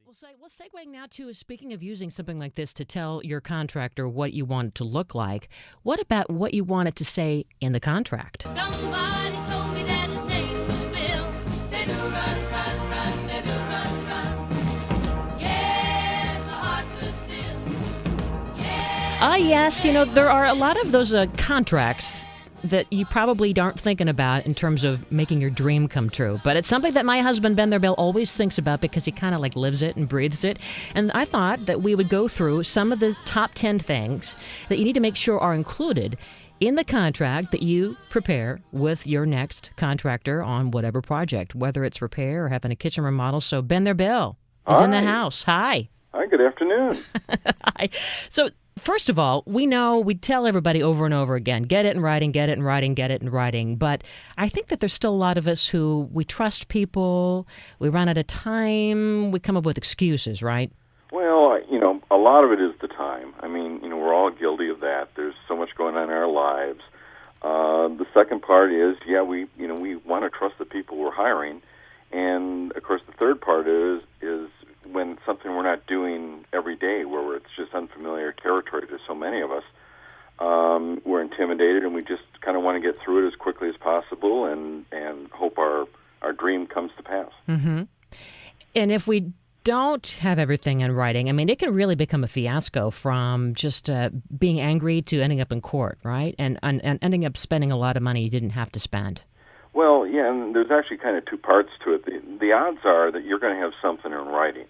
Well, segueing now to speaking of using something like this to tell your contractor what you want it to look like, what about what you want it to say in the contract? Somebody told me that his name was Bill. Let her run, let her run. Yes, my heart stood still. Yes, there are a lot of those contracts that you probably aren't thinking about in terms of making your dream come true. But it's something that my husband, BeenthereBill, always thinks about because he kind of like lives it and breathes it. And I thought that we would go through some of the top 10 things that you need to make sure are included in the contract that you prepare with your next contractor on whatever project, whether it's repair or having a kitchen remodel. So BeenthereBill is in the house. Hi. Hi, good afternoon. Hi. So first of all, we tell everybody over and over again, get it in writing, get it in writing, get it in writing. But I think that there's still a lot of us who we trust people, we run out of time, we come up with excuses, right? Well, a lot of it is the time. I mean, we're all guilty of that. There's so much going on in our lives. The second part is, we want to trust the people we're hiring. And, of course, the third part is when it's something we're not doing every day, where it's just unfamiliar territory to so many of us, we're intimidated and we just kind of want to get through it as quickly as possible and hope our dream comes to pass. Mm-hmm. And if we don't have everything in writing, it can really become a fiasco from just being angry to ending up in court, right? And ending up spending a lot of money you didn't have to spend. Well, yeah, and there's actually kind of two parts to it. The odds are that you're going to have something in writing,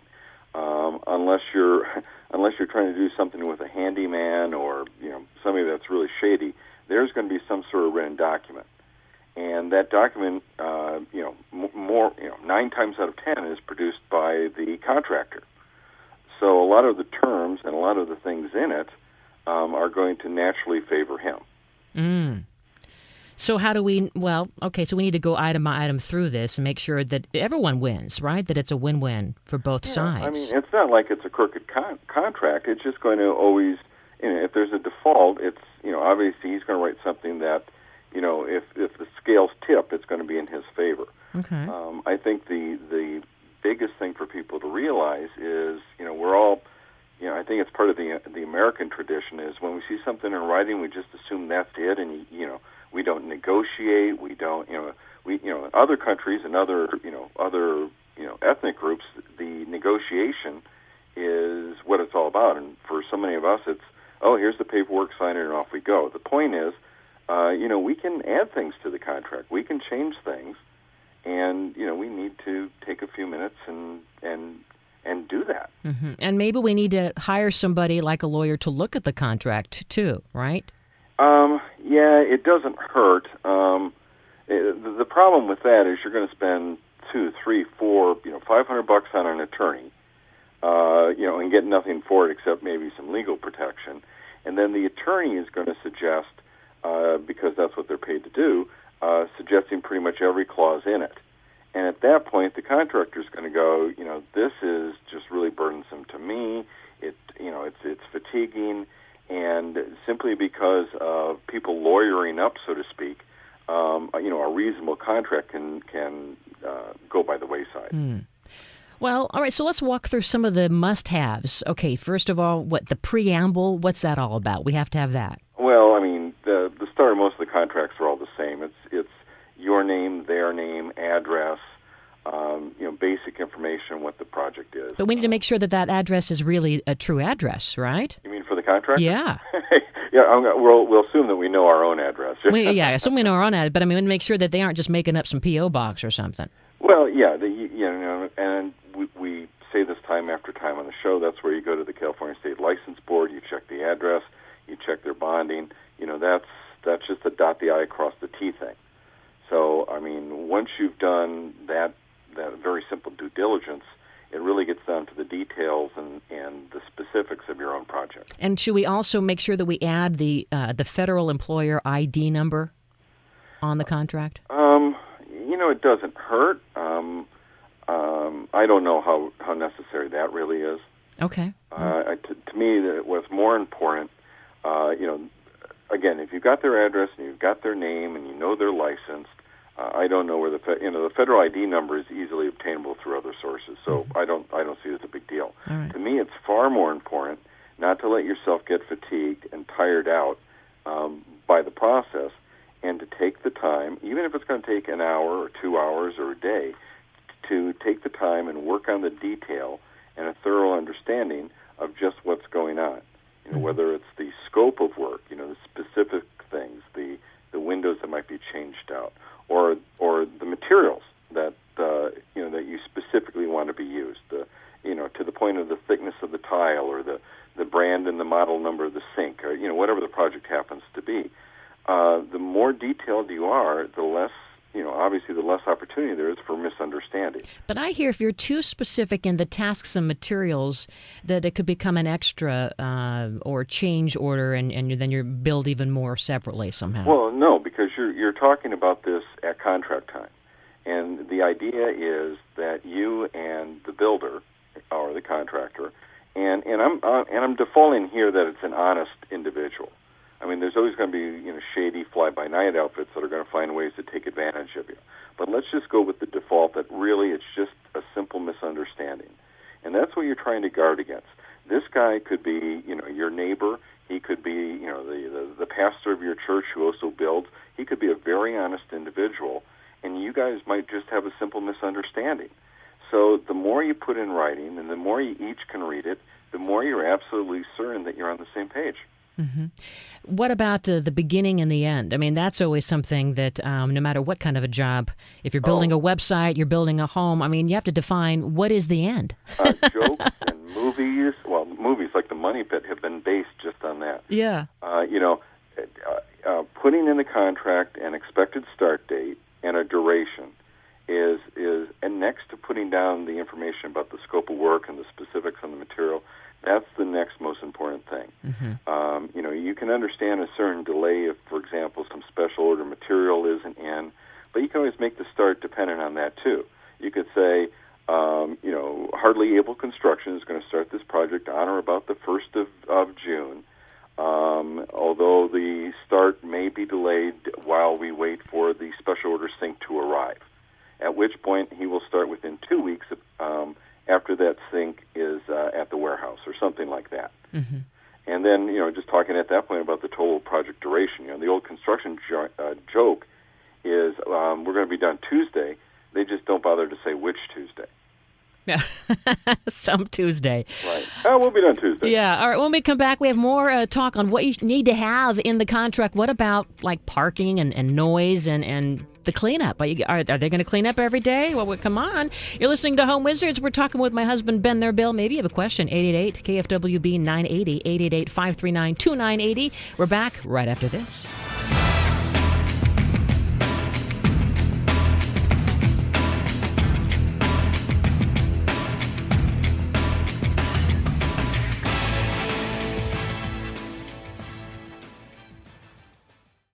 unless you're trying to do something with a handyman or somebody that's really shady. There's going to be some sort of written document, and that document, 9 times out of 10 is produced by the contractor. So a lot of the terms and a lot of the things in it are going to naturally favor him. Mm. So how do we, so we need to go item by item through this and make sure that everyone wins, right? That it's a win-win for both sides. It's not like it's a crooked contract. It's just going to always, if there's a default, it's, obviously he's going to write something that, if the scales tip, it's going to be in his favor. Okay. I think the biggest thing for people to realize is, we're all, I think it's part of the American tradition is when we see something in writing, we just assume that's it, and we don't negotiate. We don't, in other countries and other ethnic groups, the negotiation is what it's all about. And for so many of us, it's, here's the paperwork, sign it, and off we go. The point is, we can add things to the contract. We can change things, and we need to take a few minutes and do that. Mm-hmm. And maybe we need to hire somebody like a lawyer to look at the contract too, right? Yeah, it doesn't hurt. The problem with that is you're going to spend $200, $300, $400, $500 on an attorney, and get nothing for it except maybe some legal protection. And then the attorney is going to suggest, because that's what they're paid to do, suggesting pretty much every clause in it. And at that point, the contractor's going to go, this is just really burdensome to me. It's fatiguing. And simply because of people lawyering up, so to speak, a reasonable contract can go by the wayside. Mm. Well, all right, so let's walk through some of the must-haves. Okay, first of all, the preamble, what's that all about? We have to have that. Well, the start of most of the contracts are all the same. It's your name, their name, address, basic information on what the project is. But we need to make sure that address is really a true address, right? You mean for the contractor? Yeah. Yeah, we'll assume that we know our own address. I assume we know our own address, but we want to make sure that they aren't just making up some P.O. box or something. Well, yeah, and we say this time after time on the show, that's where you go to the California State License Board, you check the address, you check their bonding. That's just a dot the I, cross the T thing. So, once you've done that very simple due diligence, it really gets down to the details and the specifics of your own project. And should we also make sure that we add the federal employer ID number on the contract? It doesn't hurt. I don't know how necessary that really is. Okay. To me, what's more important, again, if you've got their address and you've got their name and you know they're licensed, I don't know where the federal ID number is easily obtainable through other sources, so I don't see it as a big deal. All right. To me, it's far more important not to let yourself get fatigued and tired out by the process, and to take the time, even if it's going to take an hour or 2 hours or a day, to take the time and work on the detail and a thorough understanding of just what's going on. Whether it's the scope of work, the specific things, the windows that might be changed out, or the materials that that you specifically want to be used, to the point of the thickness of the tile or the brand and the model number of the sink, or whatever the project happens to be. The more detailed you are, the less obviously the less opportunity there is for misunderstanding. But I hear if you're too specific in the tasks and materials, that it could become an extra or change order, and then you're billed even more separately somehow. Well, no, because you're talking about this at contract time, and the idea is that you and the builder or the contractor, and I'm defaulting here that it's an honest individual. I mean, there's always going to be shady fly-by-night outfits that are going to find ways to take advantage of you. But let's just go with the default that really it's just a simple misunderstanding, and that's what you're trying to guard against. This guy could be your neighbor. He could be the pastor of your church who also builds. He could be a very honest individual, and you guys might just have a simple misunderstanding. So the more you put in writing, and the more you each can read it, the more you're absolutely certain that you're on the same page. Mm-hmm. What about the beginning and the end? I mean, that's always something that no matter what kind of a job, if you're building a website, you're building a home, I mean, you have to define what is the end. Jokes and movies, movies like The Money Pit have been based just on that. Yeah. Putting in the contract an expected start date and a duration is and next to putting down the information about the scope of work and the specifics on the material, that's the next most important thing. Mm-hmm. You can understand a certain delay if, for example, some special order material isn't in, but you can always make the start dependent on that too. You could say, Hardly Able Construction is going to start this project on or about the 1st of June, although the start may be delayed while we wait for the special order sink to arrive, at which point he will start within 2 weeks after that sink is at the warehouse or something like that. Mm-hmm. And then, just talking at that point about the total project duration, the old construction joke is we're going to be done Tuesday. They just don't bother to say which Tuesday. Yeah, some Tuesday. Right. We'll be done Tuesday. Yeah. All right. When we come back, we have more talk on what you need to have in the contract. What about like parking and noise and the cleanup? Are they going to clean up every day? Well, come on. You're listening to Home Wizards. We're talking with my husband, BeenthereBill. Maybe you have a question. 888-KFWB 980, 888-539-2980. We're back right after this.